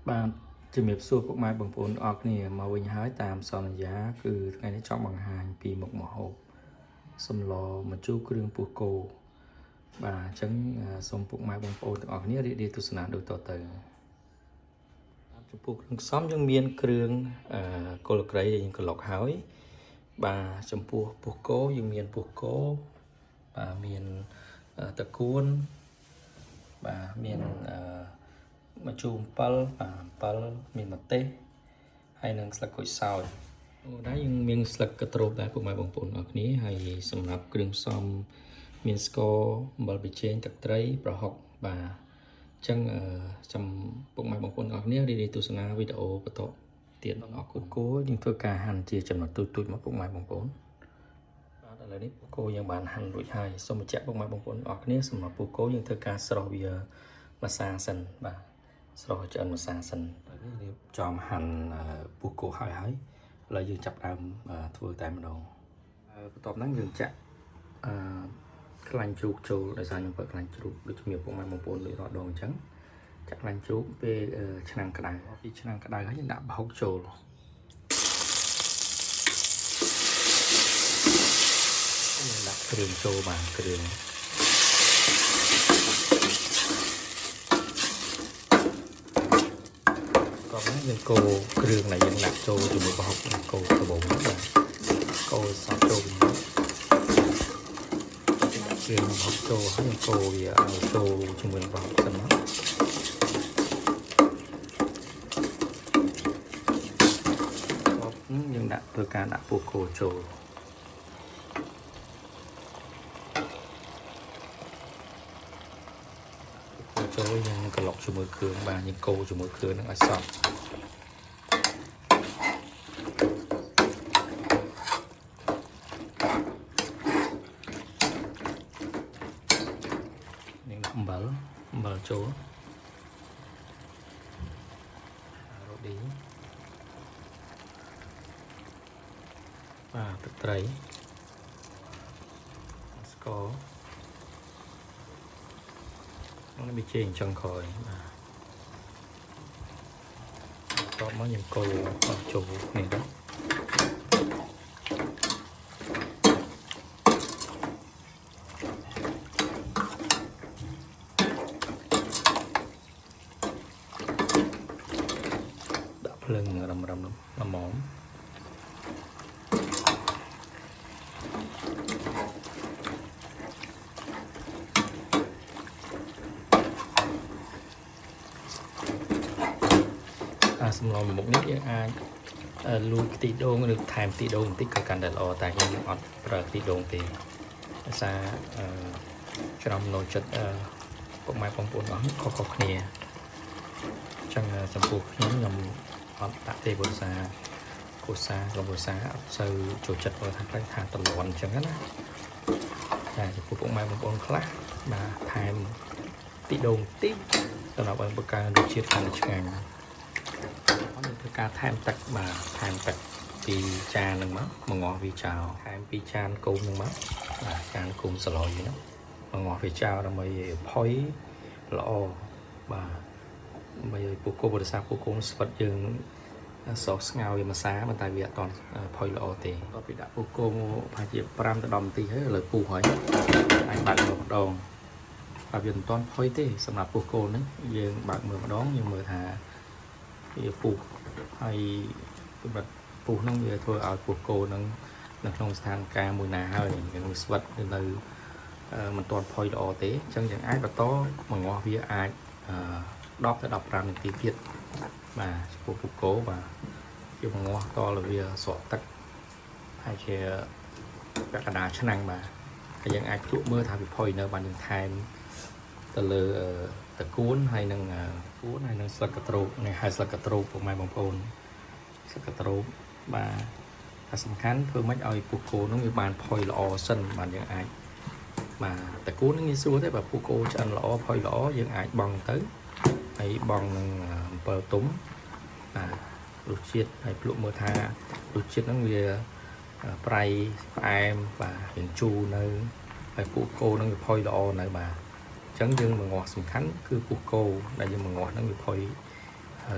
បាទជំរាបសួរពុកម៉ែបងប្អូនអរគ្នាមកវិញហើយតាមសន្យាគឺថ្ងៃនេះចង់បង្ហាញពីមុខម្ហូបសម្លម្ជូរគ្រឿងពោះគោបាទអញ្ចឹងសូមពុកម៉ែបងប្អូនទាំងអស់គ្នារីករាយទស្សនាដូចតទៅចំពោះគ្រឿងផ្សំយើងមានគ្រឿងគល់ក្រៃដែលយើងក្លុកហើយបាទចំពោះពោះគោយើងមានពោះគោបាទមានតកួនបាទមានម្ជូរ7បាទ7មានម្ទេសហើយនឹងស្លឹកក្រូចសើចដែរយើងមានស្លឹកកត្រួតដែរពុកម៉ែបងប្អូនអរគ្នាហើយសម្រាប់គ្រឿងផ្សំមានស្ករអំបិលប៊ីចេងទឹកត្រីប្រហុកបាទអញ្ចឹងចាំពុកម៉ែបងប្អូនអរគ្នារីករាយទស្សនាវីដេអូបន្តទៀតអរគុណគោយើងធ្វើការហាន់ជាចំណិតទូចៗមកពុកម៉ែបងប្អូនបាទឥឡូវនេះពូកគោយើងបានហាន់រួចហើយសូមបញ្ជាក់ពុកម៉ែបងប្អូនអរគ្នាសម្រាប់ពូកគោយើងធ្វើការស្រោះវាម្សៅសិនបាទស្រោះឆ្អិនម្សៅសិនហើយនេះរៀបចំហាន់ពោះគោហើយឥឡូវយើងចាប់ដើមធ្វើតែម្ដងបន្ទាប់ហ្នឹងយើងចាក់ខ្លាញ់ជ្រូកចូលដោយសារខ្ញុំប្រើខ្លាញ់ជ្រូកដូចជំរាបពុកម៉ែបងប្អូនដូចរាល់ដងអញ្ចឹងចាក់ខ្លាញ់ជ្រូកពេលឆ្នាំងក្តៅពីឆ្នាំងក្តៅហើយយើងដាក់ប្រហុកចូលយើងដាក់គ្រឿងចូលបាទគ្រឿងយើងកូរគ្រឿងដែលយើងដាក់ចូលជាមួយប្រហុកកូរដំបូងបាទកូរសប់ចូលគ្រឿងប្រហុកចូលហើយកូរវាឲ្យចូលជាមួយប្រហុកសិនមកយើងដាក់ធ្វើការដាក់ពោះគោចូលយើងក្លុកជាមួយគ្រឿងបាទយើងកូរជាមួយគ្រឿងនឹងឲ្យសព្វយើងដាក់អំបិលចូលរ៉ូឌីបាទទឹកត្រីស្ករនេះប៊ីចេងចុងក្រោយបាទតបមកយើងកូរចូលគ្នាទៅដាក់ភ្លើងរឹមល្មមសម្លមុខនេះយើងអាចលូតខ្ទិះដូងឬថែមខ្ទិះដូងបន្តិចក៏កាន់តែល្អតែខ្ញុំអត់ប្រើខ្ទិះដូងទេដោយសារច្រំនៅចិត្តពុកម៉ែបងប្អូនអស់ខុសគ្នាអញ្ចឹងចំពោះខ្ញុំអត់ដាក់ទេព្រោះសារគូសាក៏ព្រោះសារអត់សូវចូលចិត្តព្រោះថាខ្លះថាតលន់អញ្ចឹងណាតែចំពោះពុកម៉ែបងប្អូនខ្លះបាទថែមខ្ទិះដូងតិចសម្រាប់ឲ្យបង្កើនរសជាតិកាន់តែឆ្ងាញ់ធ្វើការថែមទឹកបាទថែមទឹកពីចានហ្នឹងមកងាស់វាចោលថែមពីចានគោមហ្នឹងមកបាទចានគោមសឡុយហ្នឹងមកងាស់វាចោលដើម្បីផុយល្អបាទដើម្បីឲ្យពូកគោបរិសាពូកគោស្វិតយើងសោកស្ងោយម្សាប៉ុន្តែវាអត់តន់ផុយល្អទេដល់ពីដាក់ពូកគោប្រហែលជា5ទៅ10នាទីហើយឥឡូវពុះហើយអាចបើកមើលម្ដងបាទវាមិនតន់ផុយទេសម្រាប់ពូកគោហ្នឹងយើងបើកមើលម្ដងយើងមើលថាវាពុះហើយសម្រាប់ពុះហ្នឹងវាធ្វើឲ្យពោះគោហ្នឹងនៅក្នុងស្ថានភាពមួយណាហើយនឹងស្វិតនៅមិនទាន់ផុយល្អទេអញ្ចឹងយើងអាចបន្តមកងាស់វាអាច10ទៅ15នាទីទៀតបាទចំពោះពោះគោបាទយើងមកងាស់តលវាស្រក់ទឹកហើយជាពាក់កណ្ដាលឆ្នាំងបាទហើយយើងអាចភ្លក់មើលថាវាផុយនៅបានយើងថែមទៅលើតកួនហើយនឹងស្លឹកកត្រួតនេះហើយស្លឹកកត្រួតពុកម៉ែបងប្អូនស្លឹកកត្រួតបាទតែសំខាន់ធ្វើម៉េចឲ្យពោះគោនោះវាបានផុយល្អសិនបាទយើងអាចបាទតកួននឹងងាយស្រួលទេបើពោះគោឆ្អិនល្អផុយល្អយើងអាចបង់ទៅហើយបង់នឹងអំពិលទុំបាទរសជាតិហើយភ្លក់មើលថារសជាតិហ្នឹងវាប្រៃផ្អែមបាទវាជូរនៅហើយពោះគោនឹងវាផុយល្អនៅបាទអញ្ចឹងយើងមកងាស់សំខាន់គឺពោះគោដែលយើងមកងាស់ហ្នឹងវាផុយ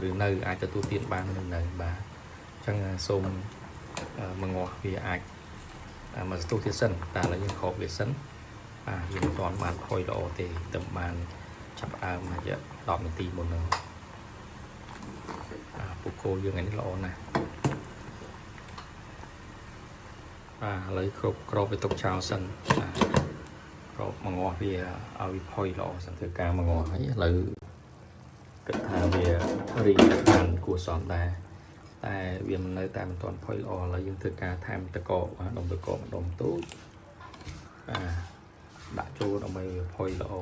ឬនៅអាចទទួលទានបាននៅបាទអញ្ចឹងសូមមកងាស់វាអាចមកស្ទុះទៀតសិនតែឥឡូវយើងគ្របវាសិនយើងមិនទាន់បានផុយល្អទេតែបានចាប់ដើមមក10នាទីមុនហ្នឹងពូកូយើងនេះល្អណាស់ឥឡូវគ្របវាទុកចោលសិនគ្របមកងាស់វាឲ្យវាផុយល្អសិនធ្វើការមកងាស់ហើយឥឡូវគិតថាវារីកបានគួរសមដែរតែវានៅតែមិនទាន់ផុយល្អឥឡូវយើងធ្វើការថែមតកដុំតកម្ដុំទូចដាក់ចូលដើម្បីវាផុយល្អ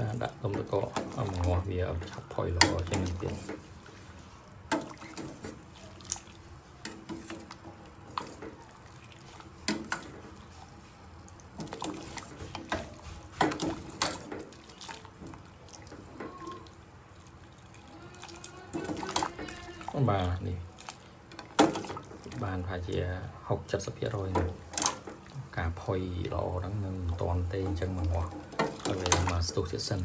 ដាក់ដុំតកឲ្យមកងាស់វាឲ្យឆាប់ផុយល្អជាងនេះទៀតបាទនេះបានប្រហែលជា60-70% ណាការផុយល្អហ្នឹងនឹងមិនតាន់ទេអញ្ចឹងមកងាស់ហើយមកស្ទុះទៀតសិន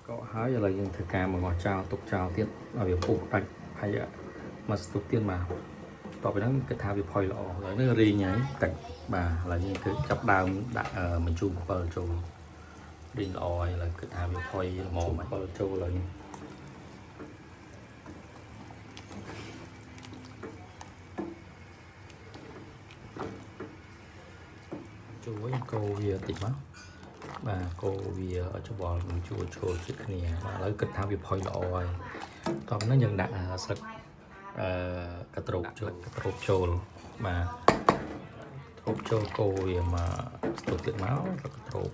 ក៏ហើយឥឡូវយើងធ្វើការមកងាស់ចោលទុកចោលទៀតឲ្យវាពុះដាច់ហើយមកស្ទុះទៀតមកតទៅហ្នឹងគិតថាវាផុយល្អហើយនេះរីងហើយទឹកបាទឥឡូវយើងគឺចាប់ដើមដាក់បញ្ជូរ7ចូលរីងល្អហើយឥឡូវគិតថាវាផុយល្មម7ចូលឥឡូវនេះជួយកូរវាតិចមកបាទកូរវាច្បល់នឹងជួចូលជាតិគ្នាឥឡូវគិតថាវាផុយល្អហើយតោះហ្នឹងយើងដាក់ស្លឹកកត្រូបចូលបាទកត្រូបចូលកូរវាមកស្ទុះទៀតមកស្លឹកកត្រូប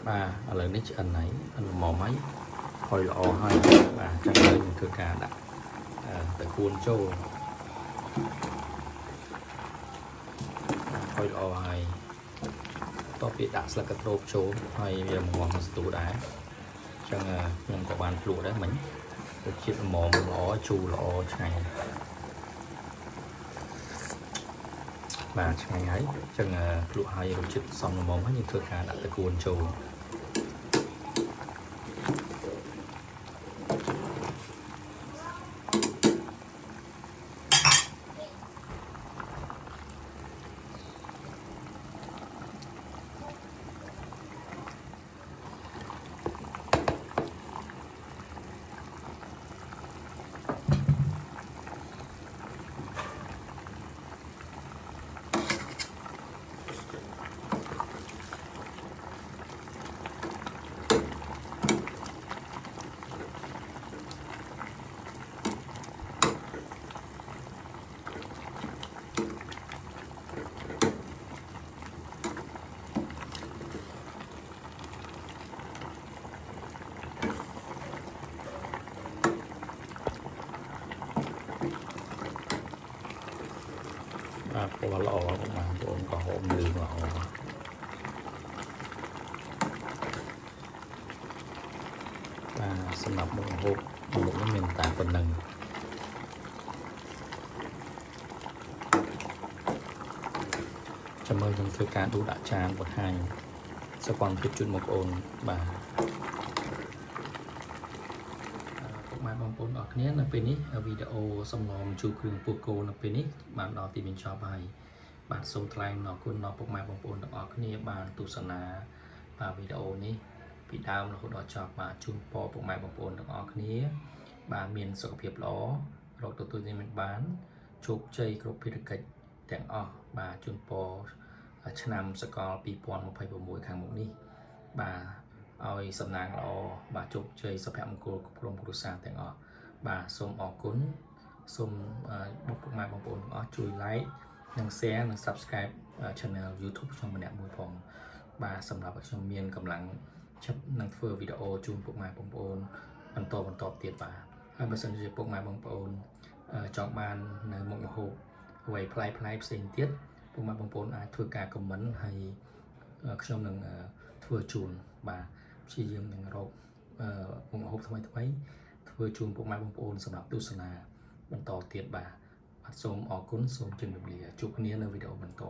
បាទឥឡូវនេះឆ្អិនហើយល្មមហើយផុយល្អហើយបាទចាំយើងធ្វើការដាក់ទៅគួនចូលផុយល្អហើយតទៅពីដាក់ស្លឹកកត្រូបចូលហើយវាមកងាស់មកស្ទុះដែរអញ្ចឹងខ្ញុំក៏បានភ្លក់ដែរមិញរសជាតិល្មមល្អជូរល្អឆ្ងាញ់បាទឆ្ងាញ់ហើយអញ្ចឹងភ្លក់ហើយរសជាតិសមល្មមហើយយើងធ្វើការដាក់ទៅគួនចូលពណ៌ល្អបងប្អូនក៏ហូបលឿងល្អសម្រាប់មុខម្ហូបមុខនេះមានតែប៉ុណ្្នឹងចាំមើលខ្ញុំធ្វើការដួសដាក់ចានបង្ហាញសកម្មភាពជូនបងប្អូនបាទបងប្អូនអរគ្នានៅពេលនេះវីដេអូសំណុំជូរគ្រឿងពូកូនៅពេលនេះបានដល់ទីបញ្ចប់ហើយបាទសូមថ្លែងអំណរគុណដល់ពុកម៉ែបងប្អូនទាំងអស់គ្នាបានទស្សនាវីដេអូនេះពីដើមរហូតដល់ចប់បាទជូនពរពុកម៉ែបងប្អូនទាំងអស់គ្នាបាទមានសុខភាពល្អរកទទួលទានបានជោគជ័យគ្រប់ភារកិច្ចទាំងអស់បាទជូនពរឆ្នាំសកល2026ខាងមុខនេះបាទឲ្យសំណាងល្អបាទជោគជ័យសុភមង្គលគ្រប់ក្រុមគ្រួសារទាំងអស់បាទសូមអរគុណសូមពុកម៉ែបងប្អូនទាំងអស់ជួយ like និង share និង subscribe channel YouTube ខ្ញុំម្នាក់មួយផងបាទសម្រាប់ខ្ញុំមានកម្លាំងចិត្តនឹងធ្វើវីដេអូជូនពុកម៉ែបងប្អូនបន្តទៀតបាទហើយបើសិនជាពុកម៉ែបងប្អូនចង់បាននៅមុខម្ហូបអ្វីប្លែកផ្សេងទៀតពុកម៉ែបងប្អូនអាចធ្វើការ comment ហើយខ្ញុំនឹងធ្វើជូនបាទព្យាយាមនឹងរកមុខម្ហូបថ្មីធ្វើ ធ្វើជូនពុកម៉ែបងប្អូនសម្រាប់ទស្សនាបន្តទៀតបាទសូមអរគុណសូមជម្រាបលាជួបគ្នានៅវីដេអូបន្ត